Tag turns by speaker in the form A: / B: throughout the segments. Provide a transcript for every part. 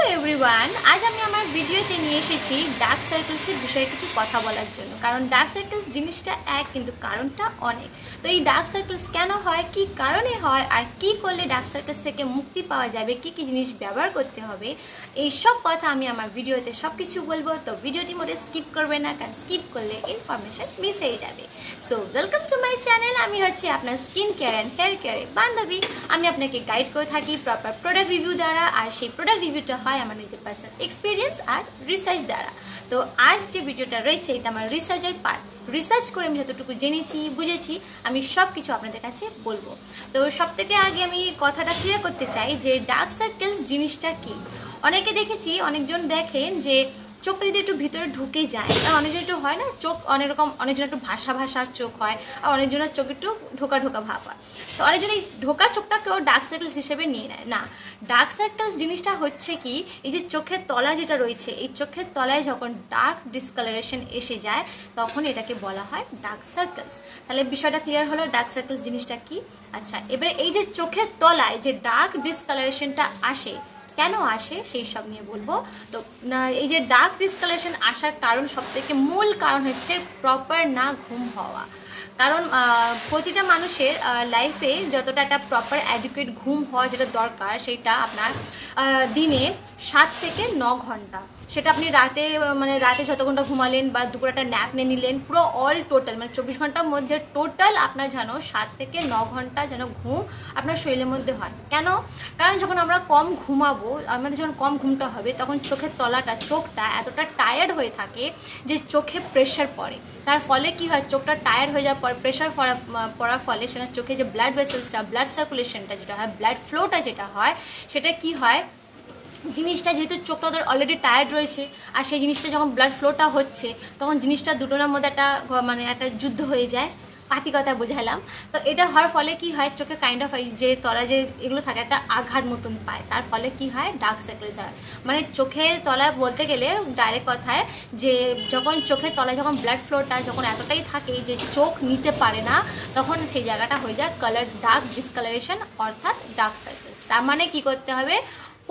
A: Hello everyone आज আমি আমার ভিডিওতে নিয়ে এসেছি ডার্ক সার্কেলসের বিষয়ে কিছু কথা বলার জন্য কারণ ডার্ক সার্কেলস জিনিসটা এক কিন্তু কারণটা অনেক। তো এই ডার্ক সার্কেলস কেন হয়, কি কারণে হয়, আর কি করলে ডার্ক সার্কেলস থেকে মুক্তি পাওয়া যাবে, কি কি জিনিস ব্যবহার করতে হবে, এই সব কথা আমি আমার ভিডিওতে সব কিছু বলবো। তো ভিডিওটি মোটে স্কিপ করবে না, কারণ স্কিপ করলে ইনফরমেশন মিস হয়ে যাবে। So welcome to my channel. আমি হচ্ছে আপনার স্কিন কেয়ার অ্যান্ড হেয়ার কেয়ারের বান্ধবী। আমি আপনাকে গাইড করে থাকি প্রপার প্রোডাক্ট রিভিউ দ্বারা, আর সেই প্রোডাক্ট রিভিউটা হয় আমার নিজের পার্সোনাল এক্সপিরিয়েন্স আর রিসার্চ দ্বারা। তো আজ যে ভিডিওটা রয়েছে এটা আমার রিসার্চের পার্ট। রিসার্চ করে আমি যতটুকু জেনেছি বুঝেছি আমি সব কিছু আপনাদের কাছে বলবো। তো সব থেকে আগে আমি কথাটা ক্লিয়ার করতে চাই যে ডার্ক সার্কেলস জিনিসটা কি। অনেকে দেখেছি, অনেকজন দেখেন যে চোখটা যদি একটু ভিতরে ঢুকে যায়, অনেকজন একটু হয় না চোখ অনেক রকম, অনেকজন একটু ভাষা ভাষার চোখ হয়, আর অনেকজনের চোখ একটু ঢোকা ঢোকা ভাব হয়। তো অনেকজন এই ঢোকা চোখটা কেউ ডার্ক সার্কেলস হিসেবে নিয়ে নেয় না। ডার্ক সার্কেলস জিনিসটা হচ্ছে কি, এই যে চোখের তলা যেটা রয়েছে, এই চোখের তলায় যখন ডার্ক ডিসকালারেশন এসে যায় তখন এটাকে বলা হয় ডার্ক সার্কেলস। তাহলে বিষয়টা ক্লিয়ার হলো ডার্ক সার্কেলস জিনিসটা কি। আচ্ছা, এবারে এই যে চোখের তলায় যে ডার্ক ডিসকালারেশনটা আসে, কেন আসে সেই সব নিয়ে বলবো। তো এই যে ডার্ক ডিসকালারেশন আসার কারণ, সবথেকে মূল কারণ হচ্ছে প্রপার না ঘুম হওয়া। কারণ প্রতিটা মানুষের লাইফে যতটা একটা প্রপার অ্যাডিকুয়েট ঘুম হওয়া যেটা দরকার, সেটা আপনার দিনে 7 থেকে 9 ঘন্টা। সেটা আপনি রাতে যত ঘন্টা ঘুমালেন বা দুপুরে একটা ন্যাপ নিয়ে নিলেন, পুরো অল টোটাল 24 ঘন্টার মধ্যে টোটাল আপনার যেন 7 থেকে 9 ঘন্টা যেন ঘুম আপনার শরীরের মধ্যে হয়। কেন? কারণ যখন আমরা কম ঘুমাবো, আমাদের যখন কম ঘুমটা হবে তখন চোখের তলাটা, চোখটা এতটা টায়ার্ড হয়ে থাকে যে চোখে প্রেশার পড়ে। তার ফলে কি হয়, চোখটা টায়ার্ড হয়ে যাওয়ার পর প্রেশার পড়ার ফলে সেখানে চোখে যে ব্লাড ভেসেলসটা, ব্লাড সার্কুলেশনটা যেটা হয়, ব্লাড ফ্লোটা যেটা হয়, সেটা কি হয়, জিনিসটা যেহেতু চোখটা ওদের অলরেডি টায়ার্ড রয়েছে, আর সেই জিনিসটা যখন ব্লাড ফ্লোটা হচ্ছে তখন জিনিসটা দুটোর মধ্যে একটা যুদ্ধ হয়ে যায়। পাতি কথা বোঝালাম। তো এটা হওয়ার ফলে কি হয়, চোখে কাইন্ড অফ যে তলা যে এগুলো থাকে একটা আঘাত মতন পায়। তার ফলে কি হয়, ডার্ক সার্কেলস হয়। মানে চোখের তলায় বলতে গেলে ডাইরেক্ট কথায় যে যখন চোখের তলায় যখন ব্লাড ফ্লোটা যখন এতটাই থাকে যে চোখ নিতে পারে না, তখন সেই জায়গাটা হয়ে যায় কালার ডার্ক ডিসকালারেশন, অর্থাৎ ডার্ক সার্কেলস। তার মানে কি করতে হবে,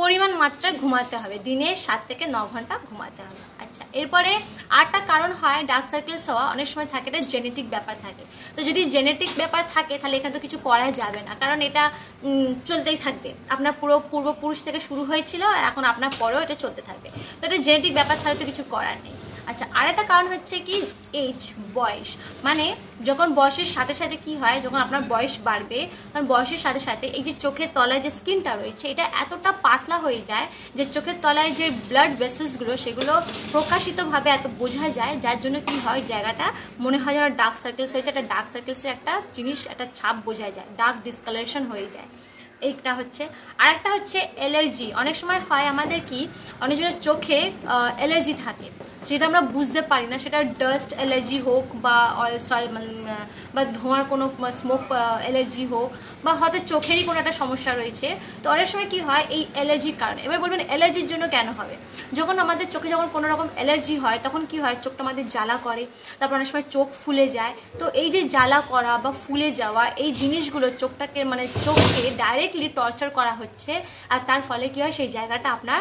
A: পরিমাণ মাত্রায় ঘুমাতে হবে, দিনে 7 থেকে 9 ঘন্টা ঘুমাতে হবে। আচ্ছা, এরপরে আরেকটা কারণ হয় ডার্ক সার্কেলস হওয়া, অনেক সময় থাকে এটা জেনেটিক ব্যাপার থাকে। তো যদি জেনেটিক ব্যাপার থাকে তাহলে এখানে তো কিছু করা যাবে না, কারণ এটা চলতেই থাকবে। আপনার পুরো পূর্বপুরুষ থেকে শুরু হয়েছিল, এখন আপনার পরেও এটা চলতে থাকবে। তো এটা জেনেটিক ব্যাপার থাকলে তো কিছু করার নেই। আচ্ছা, আরেকটা কারণ হচ্ছে কি, এজ, বয়স। মানে যখন বয়সের সাথে সাথে কি হয়, যখন আপনার বয়স বাড়বে তখন বয়সের সাথে সাথে এই যে চোখের তলায় যে স্কিনটা রয়েছে এটা এতটা পাতলা হয়ে যায় যে চোখের তলায় যে ব্লাড ভেসেলসগুলো সেগুলো প্রকাশিতভাবে এত বোঝা যায়, যার জন্য কি হয়, জায়গাটা মনে হয় যেন ডার্ক সার্কেলস হয়েছে। একটা ডার্ক সার্কেলসের একটা জিনিস, একটা ছাপ বোঝা যায়, ডার্ক ডিসকালারেশন হয়ে যায়। এইটা হচ্ছে। আরেকটা হচ্ছে অ্যালার্জি। অনেক সময় হয় আমাদের কি, অনেকজনের চোখে অ্যালার্জি থাকে, যেটা আমরা বুঝতে পারি না, সেটা ডাস্ট অ্যালার্জি হোক বা বা ধোঁয়ার কোনো স্মোক অ্যালার্জি হোক, বা হয়তো চোখেরই কোনো একটা সমস্যা রয়েছে। তো অনেক সময় কি হয়, এই অ্যালার্জির কারণে। এবার বলবেন অ্যালার্জির জন্য কেন হবে, যখন আমাদের চোখে যখন কোনো রকম অ্যালার্জি হয় তখন কি হয়, চোখটা আমাদের জ্বালা করে, তারপর অনেক সময় চোখ ফুলে যায়। তো এই যে জ্বালা করা বা ফুলে যাওয়া, এই জিনিসগুলো চোখটাকে চোখকে ডাইরেক্টলি টর্চার করা হচ্ছে, আর তার ফলে কি হয়, সেই জায়গাটা আপনার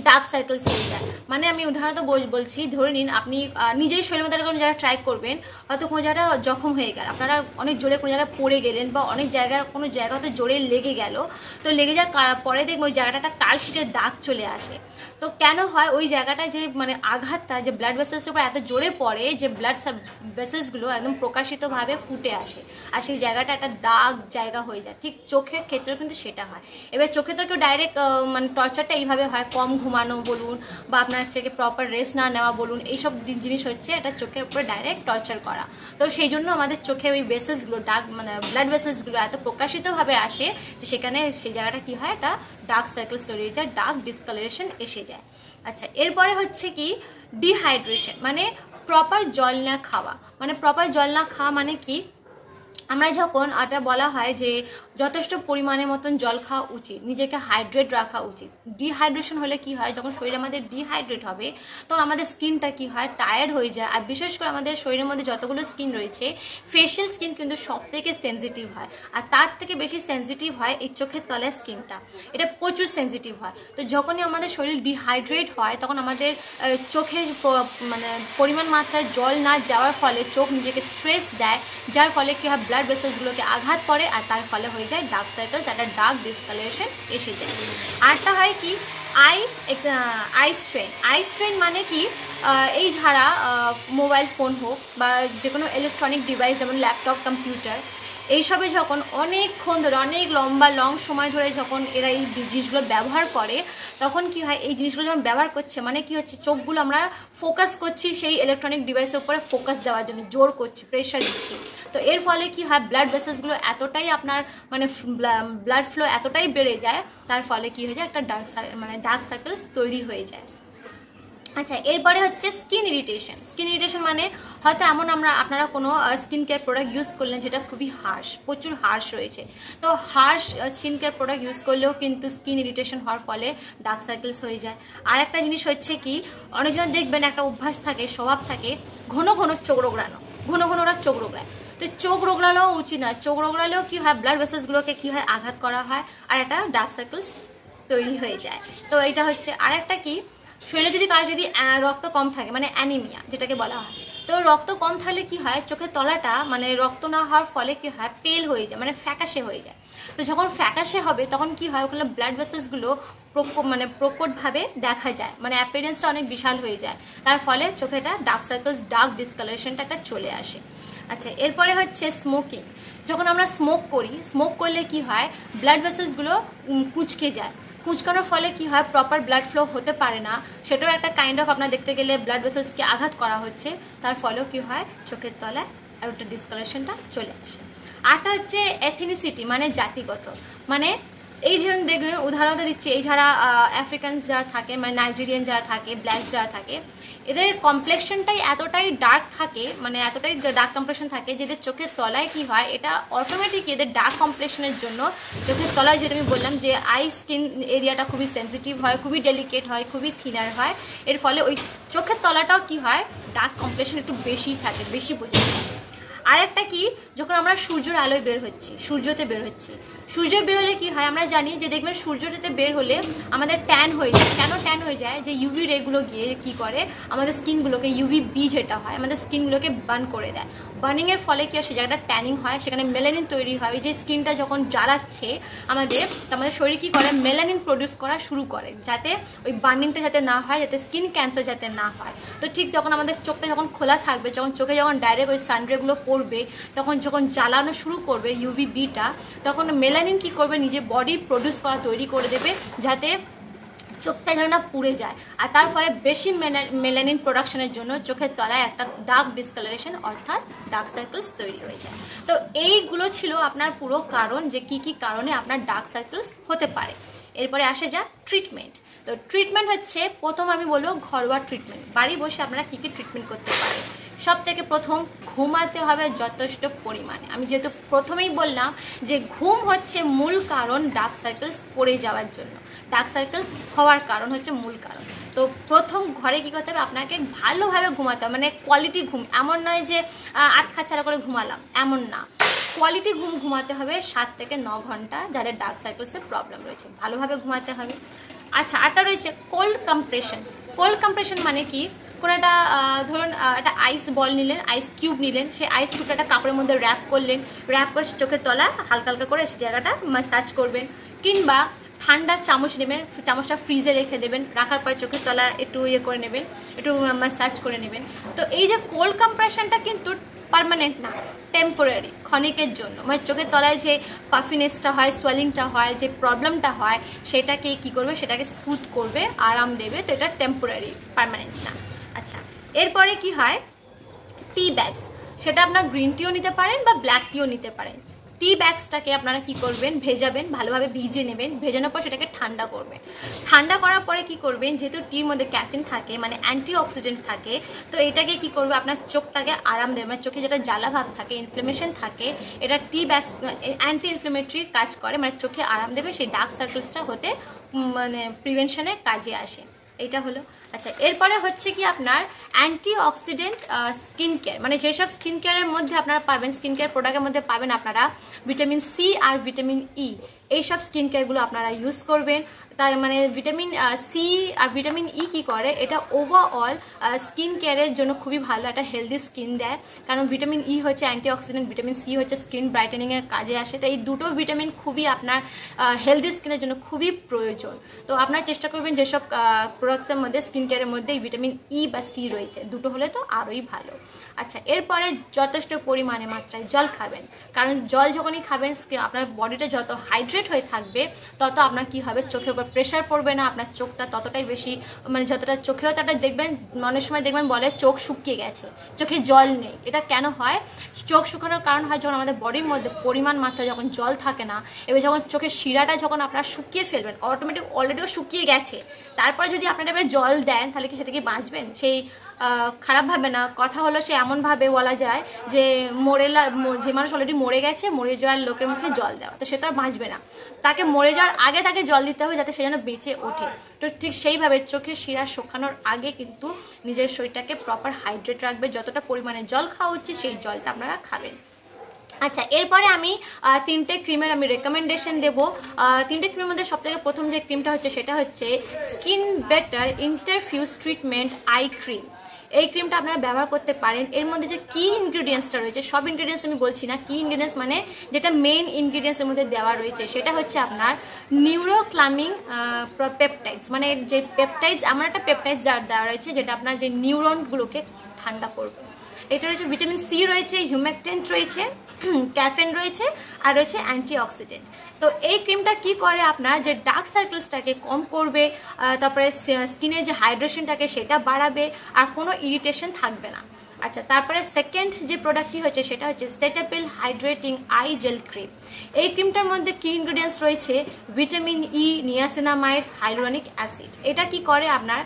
A: ডার্ক সার্কেলস হয়ে যায়। মানে আমি উদাহরণত বলছি, ধরে নিন আপনি নিজেই শরীরের মধ্যে কোনো জায়গায় ট্রাই করবেন, হয়তো কোনো জায়গাটা জখম হয়ে গেল, আপনারা অনেক জোরে কোনো জায়গায় পড়ে গেলেন, বা অনেক জায়গায় কোনো জায়গাতে জোরে লেগে গেল। তো লেগে যাওয়ার পরে দেখবেন ওই জায়গাটা একটা কালশিটের দাগ চলে আসে। তো কেন হয়, ওই জায়গাটায় যে আঘাতটা যে ব্লাড ভেসেলসের উপর এত জোরে পড়ে যে ব্লাড ভেসেলসগুলো একদম প্রকাশিতভাবে ফুটে আসে, আর সেই জায়গাটা একটা দাগ জায়গা হয়ে যায়। ঠিক চোখের ক্ষেত্রেও কিন্তু সেটা হয়। এবার চোখে তো কেউ ডাইরেক্ট টর্চারটা এইভাবে হয়, কম ঘুমানো বলুন, বা আপনার হচ্ছে প্রপার রেস্ট না নেওয়া বলুন, এইসব জিনিস হচ্ছে এটা চোখের উপরে ডাইরেক্ট টর্চার করা। তো সেই জন্য আমাদের চোখে ওই ভেসেলসগুলো ডার্ক ব্লাড ভেসেলসগুলো এত প্রকাশিতভাবে আসে যে সেখানে সেই জায়গাটা কি হয়, একটা ডার্ক সার্কেলস তৈরি হয়ে যায়, ডার্ক ডিসকালারেশন এসে যায়। আচ্ছা, এরপরে হচ্ছে কি, ডিহাইড্রেশন। মানে প্রপার জল না খাওয়া। প্রপার জল না খাওয়া মানে কি, আমরা যখন এটা বলা হয় যে যথেষ্ট পরিমাণের মতন জল খাওয়া উচিত, নিজেকে হাইড্রেট রাখা উচিত। ডিহাইড্রেশন হলে কি হয়, যখন শরীর আমাদের ডিহাইড্রেট হবে তখন আমাদের স্কিনটা কি হয়, টায়ার্ড হয়ে যায়। আর বিশেষ করে আমাদের শরীরের মধ্যে যতগুলো স্কিন রয়েছে, ফেশিয়াল স্কিন কিন্তু সব থেকে সেন্সিটিভ হয়, আর তার থেকে বেশি সেন্সিটিভ হয় এই চোখের তলার স্কিনটা, এটা প্রচুর সেন্সিটিভ হয়। তো যখনই আমাদের শরীর ডিহাইড্রেট হয় তখন আমাদের চোখের মানে পরিমাণ মাত্রায় জল না যাওয়ার ফলে চোখ নিজেকে স্ট্রেস দেয়, যার ফলে কি হয়, ব্লাড ভেসেলসগুলোকে আঘাত করে, আর তার ফলে হয়ে যায় ডার্ক সার্কেলস, একটা ডার্ক ডিসকালারেশন এসে যায়। আরটা হয় কি, আই স্ট্রেন। আই স্ট্রেন মানে কি, এই যারা মোবাইল ফোন হোক বা যে কোনো ইলেকট্রনিক ডিভাইস যেমন ল্যাপটপ, কম্পিউটার, এইসবে যখন অনেকক্ষণ ধরে, অনেক লং সময় ধরে যখন এরা এই জিনিসগুলো ব্যবহার করে, তখন কি হয়, এই জিনিসগুলো যখন ব্যবহার করছে মানে কি হচ্ছে, চোখগুলো আমরা ফোকাস করছি সেই ইলেকট্রনিক ডিভাইসের উপরে ফোকাস দেওয়ার জন্য, জোর করছি, প্রেশার দিচ্ছি। তো এর ফলে কি হয়, ব্লাড ভেসেলসগুলো এতটাই আপনার মানে ব্লাড ফ্লো এতটাই বেড়ে যায়, তার ফলে কি হয়ে যায়, একটা ডার্ক সার্কেলস তৈরি হয়ে যায়। আচ্ছা, এরপরে হচ্ছে স্কিন ইরিটেশন। স্কিন ইরিটেশন মানে হয়তো এমন আপনারা কোনো স্কিন কেয়ার প্রোডাক্ট ইউজ করলেন যেটা খুবই প্রচুর হার্শ রয়েছে, তো harsh skin care product use করলেও কিন্তু স্কিন ইরিটেশন হওয়ার ফলে ডার্ক সার্কেলস হয়ে যায়। আর একটা জিনিস হচ্ছে কি, অনেকজন দেখবেন একটা অভ্যাস থাকে, স্বভাব থাকে, ঘন চোখ রোগড়ানো, ঘন ওরা চোখ রোগড়ায়। তো চোখ রোগড়ালেও উচিত না, চোখ রোগড়ালেও কি হয়, ব্লাড ভেসেলসগুলোকে কি হয়, আঘাত করা হয়, আর একটা ডার্ক সার্কেলস তৈরি হয়ে যায়। তো এটা হচ্ছে। আর একটা কি, শরীরে যদি কারো যদি রক্ত কম থাকে, মানে অ্যানিমিয়া যেটাকে বলা হয়, তো রক্ত কম থাকলে কি হয়, চোখের তলাটা মানে রক্ত না হওয়ার ফলে কি হয়, পেল হয়ে যায়, মানে ফ্যাকাশে হয়ে যায়। তো যখন ফ্যাকাশে হবে তখন কি হয়, ওখানে ব্লাড ভেসেলসগুলো প্রকটভাবে দেখা যায়, মানে অ্যাপিয়ারেন্সটা অনেক বিশাল হয়ে যায়, তার ফলে চোখে একটা ডার্ক সার্কেলস, ডার্ক ডিসকালারেশনটা একটা চলে আসে। আচ্ছা, এরপরে হচ্ছে স্মোকিং। যখন আমরা স্মোক করলে কি হয়, ব্লাড ভেসেলসগুলো কুঁচকে যায়, কুঁচকানোর ফলে কি হয়, প্রপার ব্লাড ফ্লো হতে পারে না, সেটাও একটা কাইন্ড অফ আপনার দেখতে গেলে ব্লাড ভেসেলসকে আঘাত করা হচ্ছে, তার ফলেও কি হয়, চোখের তলায় আর একটা ডিসকালারেশনটা চলে আসে। আরটা হচ্ছে এথনিসিটি, মানে জাতিগত, মানে এই যে দেখবেন উদাহরণ দিচ্ছি, এই যারা আফ্রিকানস যারা থাকে, মানে নাইজেরিয়ান যারা থাকে, ব্ল্যাকস যারা থাকে, এদের কমপ্লেকশনটাই এতটাই ডার্ক থাকে, মানে এতটাই ডার্ক কমপ্লেকশন থাকে, যেদের চোখের তলায় কি হয়, এটা অটোমেটিক এদের ডার্ক কমপ্লেকশনের জন্য চোখের তলায়, যেটা আমি বললাম যে আই স্কিন এরিয়াটা খুবই সেন্সিটিভ হয়, খুবই ডেলিকেট হয়, খুবই থিনার হয়, এর ফলে ওই চোখের তলাটাও কি হয়, ডার্ক কমপ্লেকশন একটু বেশি থাকে, বেশি বোঝা যায়। আর একটা কি, যখন আমরা সূর্যের আলোয় সূর্যতে বের হচ্ছি, সূর্য বের হলে কি হয়, আমরা জানি যে দেখবেন সূর্যটাতে বের হলে আমাদের ট্যান হয়ে যায়। কেন ট্যান হয়ে যায়, যে ইউভি রেগুলো গিয়ে কি করে, আমাদের স্কিনগুলোকে, ইউভি বি যেটা হয়, আমাদের স্কিনগুলোকে বার্ন করে দেয়। বার্নিংয়ের ফলে কি হয়, সে জায়গাটা ট্যানিং হয়, সেখানে মেলানিন তৈরি হয়। ওই যে স্কিনটা যখন জ্বালাচ্ছে আমাদের শরীর কি করে, মেলানিন প্রডিউস করা শুরু করে, যাতে ওই বার্নিংটা যাতে না হয়, যাতে স্কিন ক্যান্সার যাতে না হয়। তো ঠিক যখন আমাদের চোখটা যখন খোলা থাকবে, চোখে যখন ডাইরেক্ট ওই সানরেগুলো পড়বে, যখন জ্বালানো শুরু করবে ইউভি বিটা, তখন মেলানিন কি করবে, নিজে বডি প্রডিউস করা তৈরি করে দেবে, যাতে চোখটা যেন না পুড়ে যায়। আর তার ফলে বেশি মেলানিন প্রোডাকশনের জন্য চোখের তলায় একটা ডার্ক ডিসকালারেশন, অর্থাৎ ডার্ক সার্কেলস তৈরি হয়ে যায়। তো এইগুলো ছিল আপনার পুরো কারণ, যে কি কি কারণে আপনার ডার্ক সার্কেলস হতে পারে। এরপরে আসে যা ট্রিটমেন্ট। তো ট্রিটমেন্ট হচ্ছে, প্রথম আমি বলবো ঘরোয়া ট্রিটমেন্ট। বাড়ি বসে আপনারা কী কী ট্রিটমেন্ট করতে পারেন। সব থেকে প্রথম, ঘুমাতে হবে যথেষ্ট পরিমাণে। আমি যেহেতু প্রথমেই বললাম যে ঘুম হচ্ছে মূল কারণ ডার্ক সার্কেলস পড়ে যাওয়ার জন্য, ডার্ক সার্কেলস হওয়ার কারণ হচ্ছে মূল কারণ। তো প্রথম ঘরে কী করতে হবে, আপনাকে ভালোভাবে ঘুমাতে হবে, মানে কোয়ালিটি ঘুম। এমন নয় যে 8 খাচ্ছাড়া করে ঘুমালাম, এমন না, কোয়ালিটি ঘুম ঘুমাতে হবে 7 থেকে 9 ঘন্টা, যাদের ডার্ক সার্কেলসের প্রবলেম রয়েছে, ভালোভাবে ঘুমাতে হবে। আচ্ছা, আরটা রয়েছে কোল্ড কম্প্রেশন। কোল্ড কম্প্রেশন মানে কি, কোনো একটা ধরুন একটা আইস বল নিলেন, আইস কিউব নিলেন, সেই আইস কিউবটা একটা কাপড়ের মধ্যে র্যাপ করলেন, র্যাপ করে চোখের তলা হালকা হালকা করে সে জায়গাটা ম্যাসাজ করবেন। কিংবা ঠান্ডা চামচ নেবেন, চামচটা ফ্রিজে রেখে দেবেন, রাখার পর চোখের তলা একটু করে নেবেন, একটু ম্যাসাজ করে নেবেন। তো এই যে কোল্ড কম্প্রেশনটা কিন্তু পার্মানেন্ট না, টেম্পোরারি, ক্ষণিকের জন্য। মানে চোখের তলায় যে পাফিনেসটা হয়, সোয়েলিংটা হয়, যে প্রবলেমটা হয়, সেটাকে কি করবে, সেটাকে স্মুথ করবে, আরাম দেবে। তো এটা টেম্পোরারি, পার্মানেন্ট না। আচ্ছা, এরপরে কি হয়, টি ব্যাগস, সেটা আপনার গ্রিন টিও নিতে পারেন বা ব্ল্যাক টিও নিতে পারেন। টি ব্যাগসটাকে আপনারা কি করবেন, ভেজাবেন, ভালোভাবে ভিজে নেবেন। ভেজানোর পর সেটাকে ঠান্ডা করবেন। ঠান্ডা করার পরে কি করবেন, যেহেতু টির মধ্যে ক্যাফিন থাকে মানে অ্যান্টিঅক্সিডেন্ট থাকে, তো এটাকে কি করবে, আপনার চোখটাকে আরাম দেবে। মানে চোখে যেটা জ্বালা ভাব থাকে, ইনফ্লেমেশন থাকে, এটা টি ব্যাগস অ্যান্টি ইনফ্লেমেটরি কাজ করে, মানে চোখে আরাম দেবে, সেই ডার্ক সার্কেলসটা হতে মানে প্রিভেনশনে কাজে আসে। এটা হলো। আচ্ছা, এরপরে হচ্ছে কি আপনার অ্যান্টিঅক্সিডেন্ট স্কিন কেয়ার, মানে যেসব স্কিন কেয়ারের মধ্যে আপনারা পাবেন, স্কিন কেয়ার প্রোডাক্টের মধ্যে পাবেন আপনারা ভিটামিন সি আর ভিটামিন ই, এইসব স্কিন কেয়ারগুলো আপনারা ইউজ করবেন। তাই মানে ভিটামিন সি আর ভিটামিন ই কী করে, এটা ওভারঅল স্কিন কেয়ারের জন্য খুবই ভালো, একটা হেলদি স্কিন দেয়। কারণ ভিটামিন ই হচ্ছে অ্যান্টিঅক্সিডেন্ট, ভিটামিন সি হচ্ছে স্কিন ব্রাইটেনিংয়ের কাজে আসে। তো এই দুটো ভিটামিন খুবই আপনার হেলদি স্কিনের জন্য খুবই প্রয়োজন। তো আপনারা চেষ্টা করবেন যেসব প্রোডাক্টসের মধ্যে স্কিন কেয়ারের মধ্যে ভিটামিন ই বা সি রয়েছে, দুটো হলে তো আরোই ভালো। আচ্ছা, এরপরে যথেষ্ট পরিমাণে মাত্রায় জল খাবেন। কারণ জল যখনই খাবেন আপনার বডিটা যত হাইড্রেট হয়ে থাকবে তত আপনার কি হবে, চোখের উপর প্রেশার পড়বে না, আপনার চোখটা ততটাই বেশি মানে যতটা চোখেরও ততটা দেখবেন, অনেক সময় দেখবেন বলে চোখ শুকিয়ে গেছে, চোখে জল নেই। এটা কেন হয়, চোখ শুকানোর কারণ হয় যখন আমাদের বডির মধ্যে পরিমাণ মাত্রায় যখন জল থাকে না, এবার যখন চোখের শিরাটা যখন আপনারা শুকিয়ে ফেলবেন, অটোমেটিক অলরেডিও শুকিয়ে গেছে, তারপর যদি আপনারা এবার জল দেন তাহলে কি সেটা কি বাঁচবেন? সেই খারাপভাবে না, কথা হলো সে এমনভাবে বলা যায় যে যে মানুষ অলরেডি মরে গেছে, মরে যাওয়ার লোকের মুখে জল দেওয়া, তো সে তো আর বাঁচবে না। তাকে মরে যাওয়ার আগে তাকে জল দিতে হবে যাতে সে যেন বেঁচে ওঠে। তো ঠিক সেইভাবে চোখের শিরা শুকানোর আগে কিন্তু নিজের শরীরটাকে প্রপার হাইড্রেট রাখবে, যতটা পরিমাণে জল খাওয়া উচিত সেই জলটা আপনারা খাবেন। আচ্ছা, এরপরে আমি তিনটে ক্রিমের আমি রেকমেন্ডেশন দেবো। তিনটে ক্রিমের মধ্যে সবথেকে প্রথম যে ক্রিমটা হচ্ছে সেটা হচ্ছে skin better interfuse treatment eye cream. এই ক্রিমটা আপনারা ব্যবহার করতে পারেন। এর মধ্যে যে কি ইনগ্রিডিয়েন্টসটা রয়েছে, সব ইনগ্রিডিয়েন্টস আমি বলছি না, কি ইনগ্রিডিয়েন্টস মানে যেটা মেইন ইনগ্রিডিয়েন্টসের মধ্যে দেওয়া রয়েছে সেটা হচ্ছে আপনার নিউরোক্লামিং পেপটাইডস, মানে যে পেপটাইডস, এমন একটা পেপটাইডস দেওয়া রয়েছে যেটা আপনার যে নিউরনগুলোকে ঠান্ডা করবে। এটা রয়েছে ভিটামিন সি রয়েছে, হিউমেকটেন্ট রয়েছে, ক্যাফেন রয়েছে, আর রয়েছে অ্যান্টিঅক্সিডেন্ট। তো এই ক্রিমটা কি করে, আপনার যে ডার্ক সার্কেলসটাকে কম করবে, তারপরে স্কিনের যে হাইড্রেশনটাকে সেটা বাড়াবে, আর কোনো ইরিটেশন থাকবে না। আচ্ছা, তারপরে সেকেন্ড যে প্রোডাক্টটি হচ্ছে সেটা হচ্ছে সেটাপিল হাইড্রেটিং আই জেল ক্রিম। এই ক্রিমটার মধ্যে কি ইনগ্রিডিয়েন্টস রয়েছে, vitamin E, niacinamide, hyaluronic acid. এটা কি করে, আপনার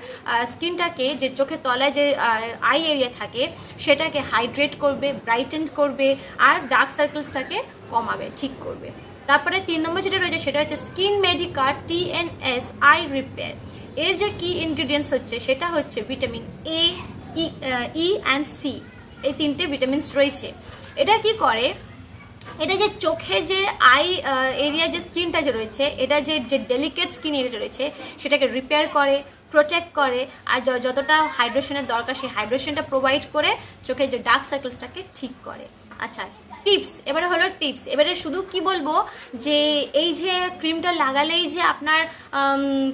A: স্কিনটাকে যে চোখের তলায় যে আই এরিয়া থাকে সেটাকে হাইড্রেট করবে, ব্রাইটেন করবে, আর ডার্ক সার্কেলসটাকে কমাবে, ঠিক করবে। তারপরে 3 নম্বর যেটা রয়েছে সেটা হচ্ছে SkinMedica TNS eye repair. এর যে কি ইনগ্রিডিয়েন্টস হচ্ছে সেটা হচ্ছে vitamin A, E and C, এই তিনটে ভিটামিনস রয়েছে। এটা কি করে, এটা যে চোখে যে আই এরিয়া যে স্কিনটা যে রয়েছে, এটা যে ডেলিকেট স্কিন এরিয়াটা রয়েছে সেটাকে রিপেয়ার করে, প্রোটেক্ট করে, আর যতটা হাইড্রেশনের দরকার সেই হাইড্রেশনটা প্রোভাইড করে চোখের যে ডার্ক সার্কেলসটাকে ঠিক করে। আচ্ছা, টিপস এবারে হলো টিপস। এবারে শুধু কি বলবো যে এই যে ক্রিমটা লাগালেই যে আপনার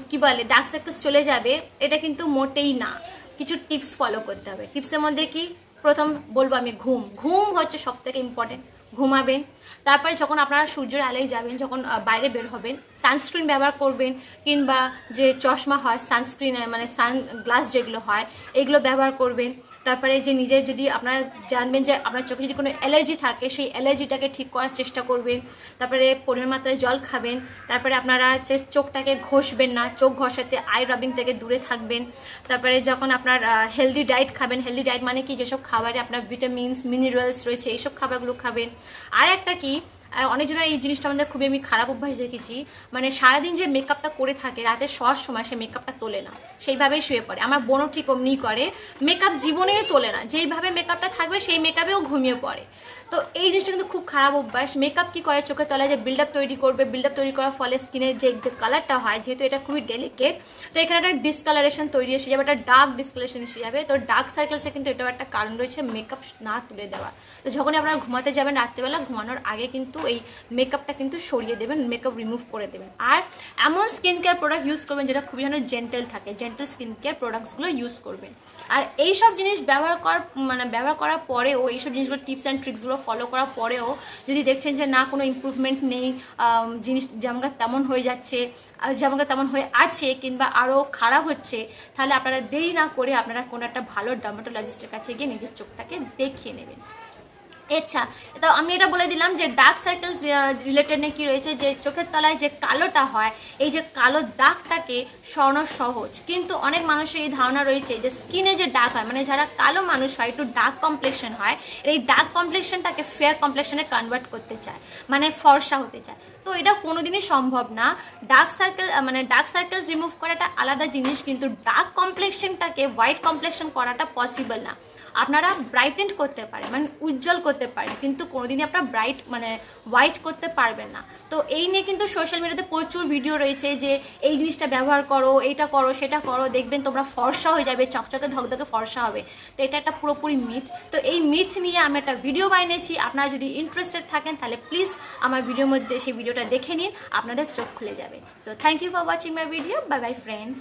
A: কি বলে ডার্ক সার্কেলস চলে যাবে, এটা কিন্তু মোটেই না। কিছু টিপস ফলো করতে হবে। টিপসের মধ্যে কি, প্রথম বলবো আমি ঘুম হচ্ছে সব থেকে ইম্পর্টেন্ট। ঘুমাবেন। তারপরে যখন আপনারা সূর্যের আলোয় যাবেন, যখন বাইরে বের হবেন, সানস্ক্রিন ব্যবহার করবেন, কিংবা যে চশমা হয় সানস্ক্রিন মানে সানগ্লাস যেগুলো হয় এগুলো ব্যবহার করবেন। তারপরে যে নিজের যদি আপনারা জানবেন যে আপনার চোখে যদি কোনো অ্যালার্জি থাকে সেই অ্যালার্জিটাকে ঠিক করার চেষ্টা করবেন। তারপরে পরিমাণ মাত্রায় জল খাবেন। তারপরে আপনারা যে চোখটাকে ঘষবেন না, চোখ ঘষাতে আই রাবিং থেকে দূরে থাকবেন। তারপরে যখন আপনার হেলদি ডায়েট খাবেন, হেলদি ডায়েট মানে কি, যেসব খাবারে আপনার ভিটামিনস মিনারেলস রয়েছে এইসব খাবারগুলো খাবেন। আর একটা কি, অনেকজনের এই জিনিসটা আমাদের খুবই আমি খারাপ অভ্যাস দেখেছি, মানে সারাদিন যে মেকআপটা করে থাকে রাতে শোয়ার সময় সে মেকআপটা তোলে না, সেইভাবেই শুয়ে পড়ে। আমার বোনও ঠিক অমনি করে, মেকআপ জীবনেই তোলে না, যেইভাবে মেকআপটা থাকবে সেই মেকআপেও ঘুমিয়ে পড়ে। তো এই জিনিসটা কিন্তু খুব খারাপ অভ্যাস। মেকআপ কি করে, চোখের তলায় যে বিল্ড আপ তৈরি করবে, বিল্ড আপ তৈরি করার ফলে স্কিনের যে কালারটা হয়, যেহেতু এটা খুবই ডেলিকেট, তো এখানে একটা ডিসকালারেশন তৈরি এসে যাবে, একটা ডার্ক ডিসকালারেশন এসে যাবে। তো ডার্ক সার্কেলসে কিন্তু এটাও একটা কারণ রয়েছে মেকআপ না তুলে দেওয়া। তো যখনই আপনারা ঘুমাতে যাবেন রাত্রেবেলা, ঘুমানোর আগে কিন্তু এই মেকআপটা কিন্তু সরিয়ে দেবেন, মেকআপ রিমুভ করে দেবেন। আর এমন স্কিন কেয়ার প্রোডাক্ট ইউজ করবেন যেটা খুবই যেন জেন্টেল থাকে, জেন্টেল স্কিন কেয়ার প্রোডাক্টসগুলো ইউজ করবেন। আর এইসব জিনিস ব্যবহার করার পরেও, এইসব জিনিসগুলো টিপস অ্যান্ড ট্রিক্সগুলো ফলো করার পরেও যদি দেখছেন যে না কোনো ইমপ্রুভমেন্ট নেই, জিনিস যেমন তেমন হয়ে যাচ্ছে, যেমন তেমন হয়ে আছে, কিংবা আরও খারাপ হচ্ছে, তাহলে আপনারা দেরি না করে আপনারা কোনো একটা ভালো ডার্মাটোলজিস্টের কাছে গিয়ে নিজের চোখটাকে দেখিয়ে নেবেন। আচ্ছা, তো আমি এটা বলে দিলাম যে ডার্ক সার্কেলস রিলেটেড নিয়ে কী রয়েছে, যে চোখের তলায় যে কালোটা হয়, এই যে কালো দাগটাকে সরানো সহজ, কিন্তু অনেক মানুষের এই ধারণা রয়েছে যে স্কিনে যে দাগ হয়, মানে যারা কালো মানুষ হয়, একটু ডার্ক কমপ্লেকশন হয়, এই ডার্ক কমপ্লেকশনটাকে ফেয়ার কমপ্লেকশনে কনভার্ট করতে চায়, মানে ফর্সা হতে চায়। তো এটা কোনোদিনই সম্ভব না। ডার্ক সার্কেলস রিমুভ করাটা আলাদা জিনিস, কিন্তু ডার্ক কমপ্লেকশনটাকে হোয়াইট কমপ্লেকশন করাটা পসিবল না। আপনারা ব্রাইটেন্ড করতে পারেন, মানে উজ্জ্বল করতে পারেন, কিন্তু কোনোদিনই আপনারা হোয়াইট করতে পারবেন না। তো এই নিয়ে কিন্তু সোশ্যাল মিডিয়াতে প্রচুর ভিডিও রয়েছে যে এই জিনিসটা ব্যবহার করো, এইটা করো, সেটা করো, দেখবেন তোমরা ফর্সা হয়ে যাবে, চকচকে ধকধকে ফর্সা হবে। তো এটা একটা পুরোপুরি মিথ। তো এই মিথ নিয়ে আমি একটা ভিডিও বানিয়েছি, আপনারা যদি ইন্টারেস্টেড থাকেন তাহলে প্লিজ আমার ভিডিওর মধ্যে সেই ভিডিওটা দেখে নিন, আপনাদের চোখ খুলে যাবে। So thank you for watching my video. Bye bye friends.